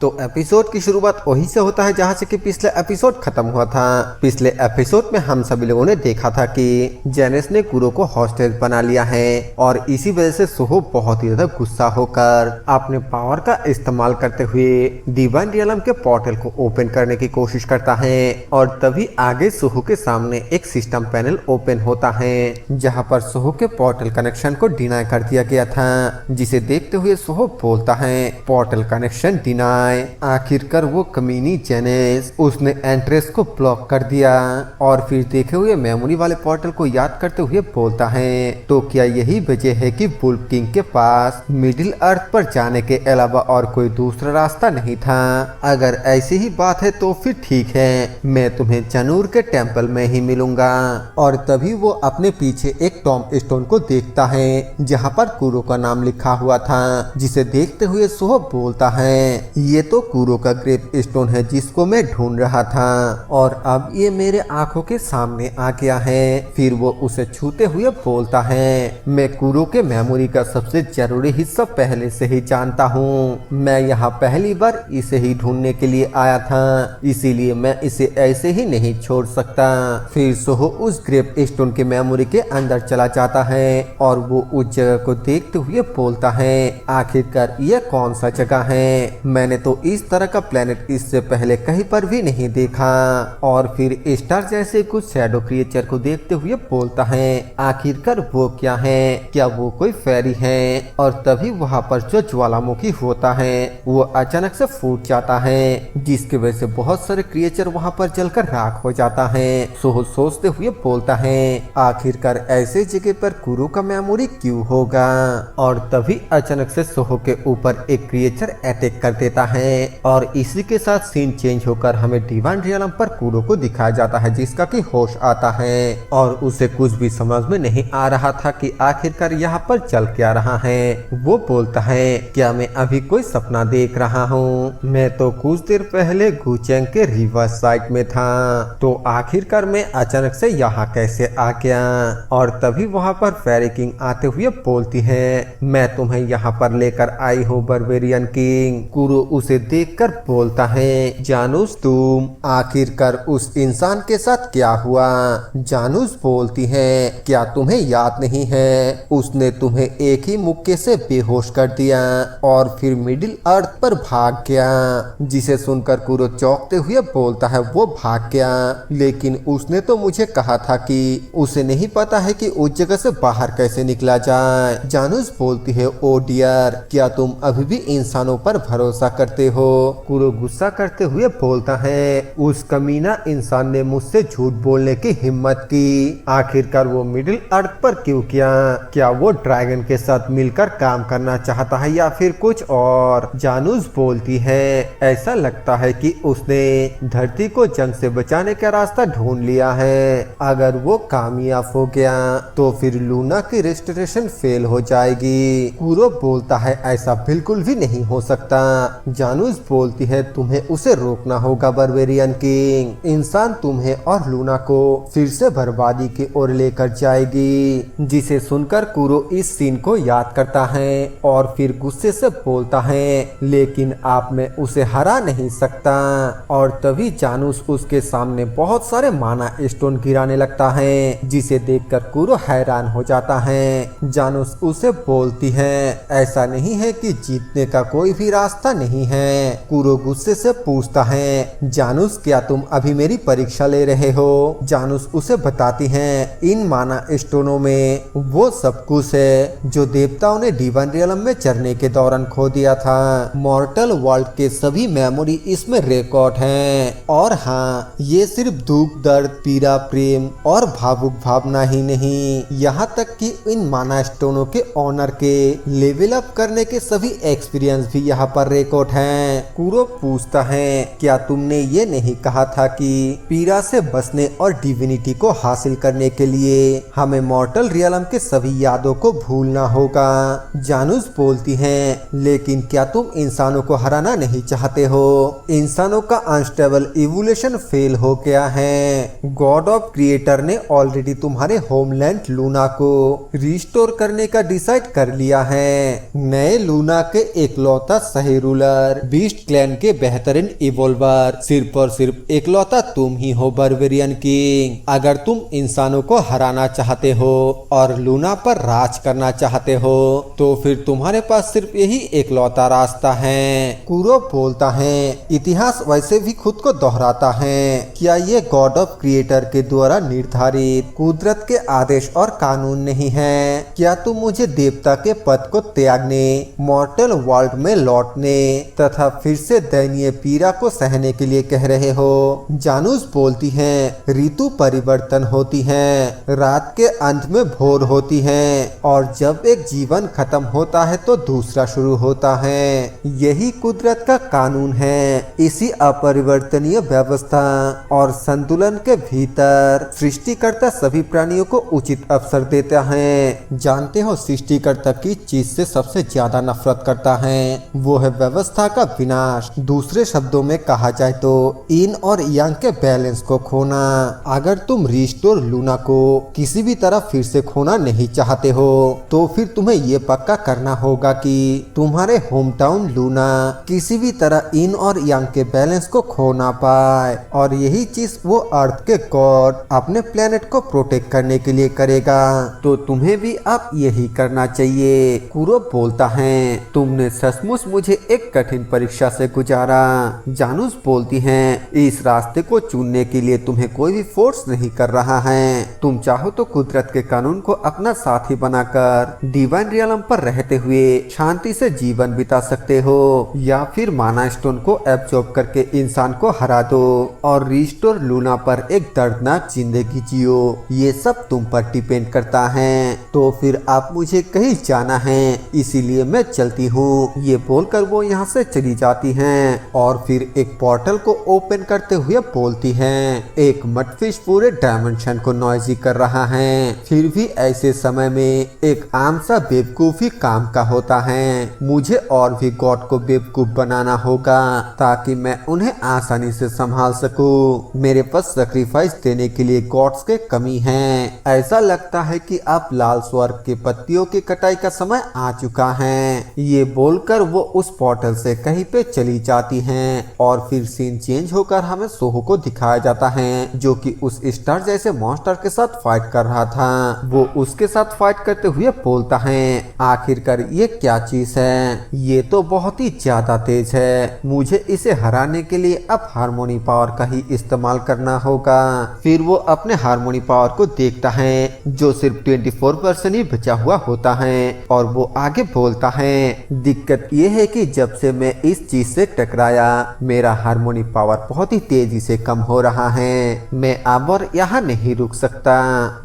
तो एपिसोड की शुरुआत वहीं से होता है जहाँ से कि पिछले एपिसोड खत्म हुआ था। पिछले एपिसोड में हम सभी लोगों ने देखा था कि जेनिस ने कुरो को हॉस्टेज बना लिया है और इसी वजह से सोहो बहुत ही ज्यादा गुस्सा होकर अपने पावर का इस्तेमाल करते हुए डिवाइन रियलम के पोर्टल को ओपन करने की कोशिश करता है और तभी आगे सोहो के सामने एक सिस्टम पैनल ओपन होता है जहाँ पर सोहो के पोर्टल कनेक्शन को डिनाई कर दिया गया था, जिसे देखते हुए सोहो बोलता है पोर्टल कनेक्शन डिनाई। आखिरकार वो कमीनी जेनिस उसने एंट्रेंस को ब्लॉक कर दिया और फिर देखे हुए मेमोरी वाले पोर्टल को याद करते हुए बोलता है तो क्या यही वजह है कि वुल्फ किंग के पास मिडिल अर्थ पर जाने के अलावा और कोई दूसरा रास्ता नहीं था। अगर ऐसी ही बात है तो फिर ठीक है, मैं तुम्हें चनूर के टेम्पल में ही मिलूंगा। और तभी वो अपने पीछे एक टॉम स्टोन को देखता है जहाँ पर कुरो का नाम लिखा हुआ था, जिसे देखते हुए सोहो बोलता है ये तो कुरो का ग्रेव स्टोन है जिसको मैं ढूंढ रहा था और अब ये मेरे आंखों के सामने आ गया है। फिर वो उसे छूते हुए बोलता है मैं कुरो के मेमोरी का सबसे जरूरी हिस्सा पहले से ही जानता हूँ, मैं यहाँ पहली बार इसे ही ढूंढने के लिए आया था, इसीलिए मैं इसे ऐसे ही नहीं छोड़ सकता। फिर सोहो उस ग्रेव स्टोन के मेमोरी के अंदर चला जाता है और वो उस जगह को देखते हुए बोलता है आखिरकार ये कौन सा जगह है, मैंने तो इस तरह का प्लेनेट इससे पहले कहीं पर भी नहीं देखा। और फिर स्टार जैसे कुछ शैडो क्रिएचर को देखते हुए बोलता है आखिरकार वो क्या है, क्या वो कोई फेरी है। और तभी वहाँ पर जो ज्वालामुखी होता है वो अचानक से फूट जाता है, जिसकी वजह से बहुत सारे क्रिएचर वहाँ पर जलकर राख हो जाता है। सोहो सोचते हुए बोलता है आखिरकार ऐसे जगह पर कुरो का मेमोरी क्यों होगा। और तभी अचानक से सोहो के ऊपर एक क्रिएचर अटैक कर देता है और इसी के साथ सीन चेंज होकर हमें डिवाइन रियलम पर कुरो को दिखाया जाता है, जिसका कि होश आता है और उसे कुछ भी समझ में नहीं आ रहा था कि आखिरकार यहाँ पर चल क्या रहा है। वो बोलता है क्या मैं अभी कोई सपना देख रहा हूँ, मैं तो कुछ देर पहले गुचेंग के रिवर साइड में था, तो आखिरकार मैं अचानक से यहाँ कैसे आ गया। और तभी वहाँ पर फेरी किंग आते हुए बोलती है मैं तुम्हें यहाँ पर लेकर आई हूँ बारबेरियन किंग। कुरो उसे देखकर बोलता है जानूस तुम आखिरकार उस इंसान के साथ क्या हुआ। जानूस बोलती है क्या तुम्हें याद नहीं है, उसने तुम्हें एक ही मुक्के से बेहोश कर दिया और फिर मिडिल अर्थ पर भाग गया। जिसे सुनकर कुरो चौंकते हुए बोलता है वो भाग गया, लेकिन उसने तो मुझे कहा था कि उसे नहीं पता है कि उस जगह से बाहर कैसे निकला जाए। जानूस बोलती है ओ डियर क्या तुम अभी भी इंसानों पर भरोसा करते हो। कुरो गुस्सा करते हुए बोलता है उस कमीना इंसान ने मुझसे झूठ बोलने की हिम्मत की, आखिरकार वो मिडिल अर्थ पर क्यों किया, क्या वो ड्रैगन के साथ मिलकर काम करना चाहता है या फिर कुछ और। जानूस बोलती है ऐसा लगता है कि उसने धरती को जंग से बचाने का रास्ता ढूंढ लिया है, अगर वो कामयाब हो गया तो फिर लूना की रेस्टोरेशन फेल हो जाएगी। कुरो बोलता है ऐसा बिल्कुल भी नहीं हो सकता। जानूस बोलती है तुम्हें उसे रोकना होगा बारबेरियन किंग, इंसान तुम्हें और लूना को फिर से बर्बादी की ओर लेकर जाएगी। जिसे सुनकर कुरो इस सीन को याद करता है और फिर गुस्से से बोलता है लेकिन आप में उसे हरा नहीं सकता। और तभी जानूस उसके सामने बहुत सारे माना स्टोन गिराने लगता है, जिसे देखकर कुरो हैरान हो जाता है। जानूस उसे बोलती है ऐसा नहीं है कि जीतने का कोई भी रास्ता नहीं है। कुरो गुस्से से पूछता है जानूस क्या तुम अभी मेरी परीक्षा ले रहे हो। जानूस उसे बताती है इन माना स्टोनों में वो सब कुछ है जो देवताओं ने डिवाइन रियलम में चढ़ने के दौरान खो दिया था। मॉर्टल वर्ल्ड के सभी मेमोरी इसमें रिकॉर्ड हैं और हाँ ये सिर्फ दुख दर्द पीड़ा प्रेम और भावुक भावना ही नहीं, यहाँ तक कि इन माना स्टोनों के ऑनर के लेवल अप करने के सभी एक्सपीरियंस भी यहाँ पर रिकॉर्ड हैं। कुरो पूछता है क्या तुमने ये नहीं कहा था कि पीड़ा से बचने और डिविनिटी को हासिल करने के लिए हमें मॉर्टल रियलम के सभी यादों को भूलना होगा। जानूस बोलती है लेकिन क्या तुम इंसानों को हराना नहीं चाहते हो, इंसानों का अनस्टेबल इवोल्यूशन फेल हो गया है। गॉड ऑफ क्रिएटर ने ऑलरेडी तुम्हारे होमलैंड लूना को रिस्टोर करने का डिसाइड कर लिया है। नए लूना के एकलौता सही रूलर पर बीस्ट क्लैन के बेहतरीन इवोल्वर, सिर्फ और सिर्फ इकलौता तुम ही हो बारबेरियन किंग। अगर तुम इंसानों को हराना चाहते हो और लूना पर राज करना चाहते हो तो फिर तुम्हारे पास सिर्फ यही इकलौता रास्ता है। कुरो बोलता है, इतिहास वैसे भी खुद को दोहराता है। क्या ये गॉड ऑफ क्रिएटर के द्वारा निर्धारित कुदरत के आदेश और कानून नहीं है? क्या तुम मुझे देवता के पद को त्यागने, मॉर्टल वर्ल्ड में लौटने तथा फिर से दयनीय पीड़ा को सहने के लिए कह रहे हो? जानूस बोलती है, ऋतु परिवर्तन होती है, रात के अंत में भोर होती है और जब एक जीवन खत्म होता है तो दूसरा शुरू होता है। यही कुदरत का कानून है। इसी अपरिवर्तनीय व्यवस्था और संतुलन के भीतर सृष्टिकर्ता सभी प्राणियों को उचित अवसर देता है। जानते हो सृष्टिकर्ता की चीज से सबसे ज्यादा नफरत करता है, वो है व्यवस्था का विनाश। दूसरे शब्दों में कहा जाए तो इन और यांग के बैलेंस को खोना। अगर तुम रिस्टोर लूना को किसी भी तरह फिर से खोना नहीं चाहते हो तो फिर तुम्हें ये पक्का करना होगा कि तुम्हारे होम टाउन लूना किसी भी तरह इन और यांग के बैलेंस को खो ना पाए। और यही चीज वो अर्थ के गॉड अपने प्लेनेट को प्रोटेक्ट करने के लिए करेगा, तो तुम्हें भी अब यही करना चाहिए। कुरो बोलता है, तुमने सचमुच मुझे एक कठिन परीक्षा से गुजारा। जानूस बोलती है, इस रास्ते को चुनने के लिए तुम्हें कोई भी फोर्स नहीं कर रहा है। तुम चाहो तो कुदरत के कानून को अपना साथी बनाकर डिवाइन रियलम पर रहते हुए शांति से जीवन बिता सकते हो, या फिर माना स्टोन को एब्जॉर्ब करके इंसान को हरा दो और रिस्टोर लूना पर एक दर्दनाक जिंदगी जियो। ये सब तुम पर डिपेंड करता है। तो फिर आप मुझे कहीं जाना है, इसीलिए मैं चलती हूँ। ये बोलकर वो यहाँ से चली जाती हैं और फिर एक पोर्टल को ओपन करते हुए बोलती हैं, एक मटफिश पूरे डायमेंशन को नॉइजी कर रहा है। फिर भी ऐसे समय में एक आम सा बेवकूफी काम का होता है। मुझे और भी गॉड को बेवकूफ बनाना होगा ताकि मैं उन्हें आसानी से संभाल सकूं। मेरे पास सैक्रिफाइस देने के लिए गॉड्स के कमी है। ऐसा लगता है कि अब लाल स्वर्ग के पत्तियों की कटाई का समय आ चुका है। ये बोलकर वो उस पोर्टल से कहीं पे चली जाती हैं और फिर सीन चेंज होकर हमें सोहो को दिखाया जाता है, जो कि उस स्टार जैसे मॉन्स्टर के साथ फाइट कर रहा था। वो उसके साथ फाइट करते हुए बोलता है, आखिरकार ये क्या चीज है? ये तो बहुत ही ज्यादा तेज है। मुझे इसे हराने के लिए अब हार्मोनी पावर का ही इस्तेमाल करना होगा। फिर वो अपने हार्मोनी पावर को देखता है जो सिर्फ 24% ही बचा हुआ होता है और वो आगे बोलता है, दिक्कत ये है कि जब से मैं इस चीज से टकराया मेरा हार्मोनी पावर बहुत ही तेजी से कम हो रहा है। मैं अब और यहाँ नहीं रुक सकता।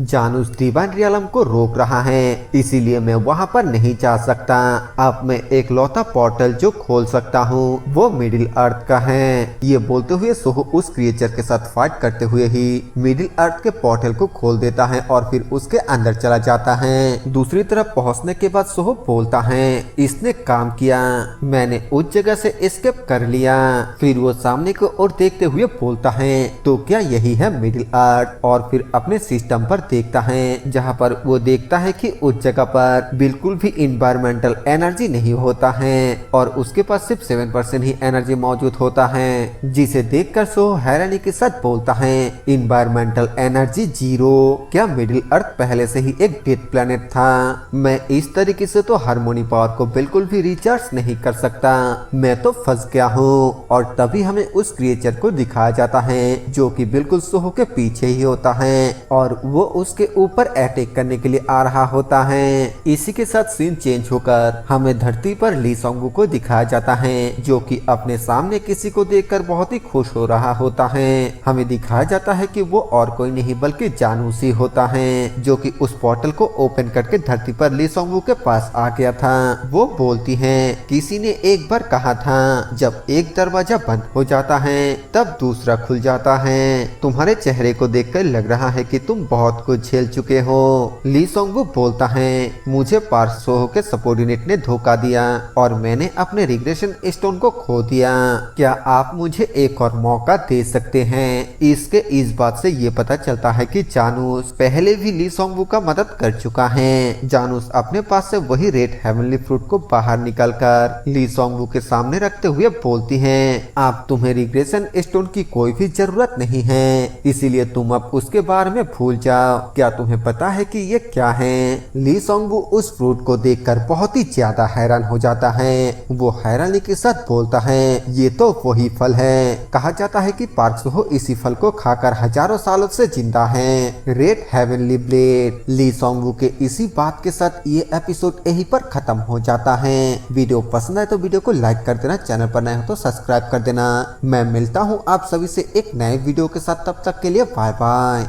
जानूस डिवाइन रियलम को रोक रहा है, इसीलिए मैं वहाँ पर नहीं जा सकता। अब मैं एक लौता पोर्टल जो खोल सकता हूँ वो मिडिल अर्थ का है। ये बोलते हुए सोहो उस क्रिएचर के साथ फाइट करते हुए ही मिडिल अर्थ के पोर्टल को खोल देता है और फिर उसके अंदर चला जाता है। दूसरी तरफ पहुंचने के बाद सोहो बोलता है, इसने काम किया, मैंने उस जगह से एस्केप कर लिया। फिर वो सामने को ओर देखते हुए बोलता है, तो क्या यही है मिडिल अर्थ? और फिर अपने सिस्टम पर देखता है जहाँ पर वो देखता है कि उस जगह पर बिल्कुल भी इन्वायरमेंटल एनर्जी नहीं होता है और उसके पास सिर्फ 7% ही एनर्जी मौजूद होता है, जिसे देखकर सोहो हैरानी के साथ बोलता है, इन्वायरमेंटल एनर्जी 0? क्या मिडिल अर्थ पहले से ही एक डेड प्लेनेट था? मैं इस तरीके से तो हार्मोनी पावर को बिल्कुल भी रिचार्ज नहीं कर सकता। मैं तो फंस गया हूँ। और तभी हमें उस क्रिएचर को दिखाया जाता है जो कि बिल्कुल सोहो के पीछे ही होता है और वो उसके ऊपर अटैक करने के लिए आ रहा होता है। इसी के साथ सीन चेंज होकर हमें धरती पर ली सोंगू को दिखाया जाता है जो कि अपने सामने किसी को देखकर बहुत ही खुश हो रहा होता है। हमें दिखाया जाता है कि वो और कोई नहीं बल्कि जानूस ही होता है जो कि उस पोर्टल को ओपन करके धरती पर ली सोंगू के पास आ गया था। वो बोलती है, किसी ने एक बार कहा था जब एक दरवाजा बंद हो जाता है तब दूसरा खुल जाता है। तुम्हारे चेहरे को देखकर लग रहा है कि तुम बहुत कुछ झेल चुके हो। ली सोंगू बोलता है, मुझे पार्थ सोहो के सबऑर्डिनेट ने धोखा दिया और मैंने अपने रिग्रेशन स्टोन को खो दिया। क्या आप मुझे एक और मौका दे सकते हैं? इसके इस बात से ये पता चलता है कि जानूस पहले भी ली सोंगू का मदद कर चुका है। जानूस अपने पास से वही रेड हेवनली फ्रूट को बाहर निकालकर ली सोंगू के सामने रखते हुए बोलती हैं, अब तुम्हें रिग्रेशन स्टोन की कोई भी जरूरत नहीं है, इसीलिए तुम अब उसके बारे में भूल जाओ। क्या तुम्हें पता है कि ये क्या है? ली सोंगबू उस फ्रूट को देखकर बहुत ही ज्यादा हैरान हो जाता है। वो हैरानी के साथ बोलता है, ये तो वही फल है। कहा जाता है कि पार्क सुहो इसी फल को खाकर हजारों सालों से जिंदा है। Red heavenly blade. Lee Songbu के इसी बात के साथ ये एपिसोड यहीं पर खत्म हो जाता है। वीडियो पसंद आए तो वीडियो को लाइक कर देना, चैनल पर नए हो तो सब्सक्राइब कर देना। मैं मिलता हूँ आप सभी से एक नए वीडियो के साथ, तब तक के लिए बाय बाय।